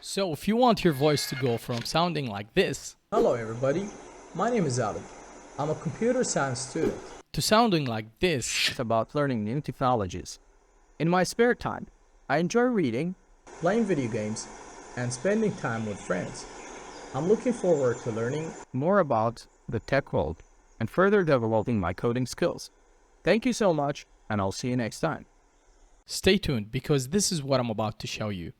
So if you want your voice to go from sounding like this Hello everybody, my name is Adobe. I'm a computer science student. to sounding like this, It's about learning new technologies. In my spare time, I enjoy reading. Playing video games, and spending time with friends. I'm looking forward to learning More about the tech world and further developing my coding skills. Thank you so much, and I'll see you next time. stay tuned because this is what I'm about to show you.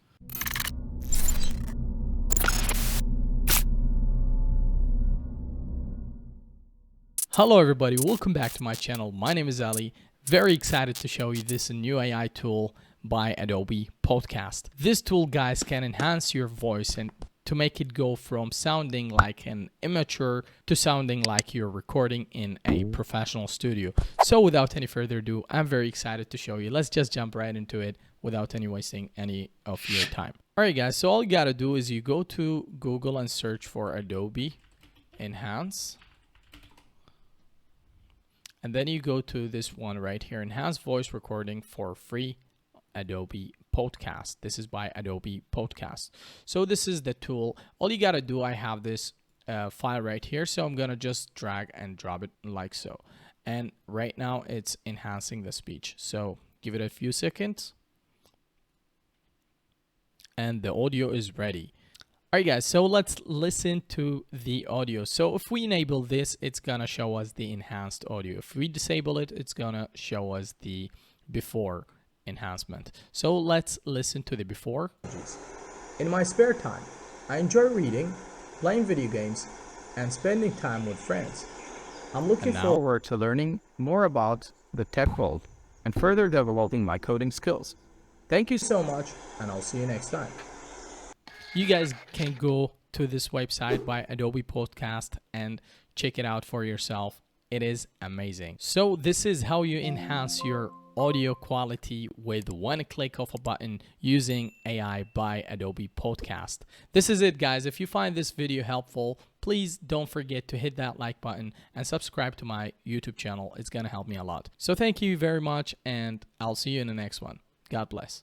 Hello everybody, welcome back to my channel. My name is Ali. Very excited to show you this new AI tool by Adobe Podcast. This tool, guys, can enhance your voice and to make it go from sounding like an amateur to sounding like you're recording in a professional studio. So without any further ado, I'm very excited to show you. Let's just jump right into it without wasting any of your time. All right, guys, so all you gotta do is you go to Google and search for Adobe Enhance. And then you go to this one right here, Enhanced Voice Recording for Free Adobe Podcast. This is by Adobe Podcast. So this is the tool. All you got to do, I have this file right here. So I'm going to just drag and drop it like so. And right now it's enhancing the speech. So give it a few seconds. And the audio is ready. All right, guys, so let's listen to the audio. So if we enable this, it's gonna show us the enhanced audio. If we disable it, it's gonna show us the before enhancement. So let's listen to the before. In my spare time, I enjoy reading, playing video games, and spending time with friends. I'm looking Forward to learning more about the tech world and further developing my coding skills. Thank you so much, and I'll see you next time. You guys can go to this website by Adobe Podcast and check it out for yourself. It is amazing. So this is how you enhance your audio quality with one click of a button using AI by Adobe Podcast. This is it, guys. If you find this video helpful, please don't forget to hit that like button and subscribe to my YouTube channel. It's gonna help me a lot. So thank you very much, and I'll see you in the next one. God bless.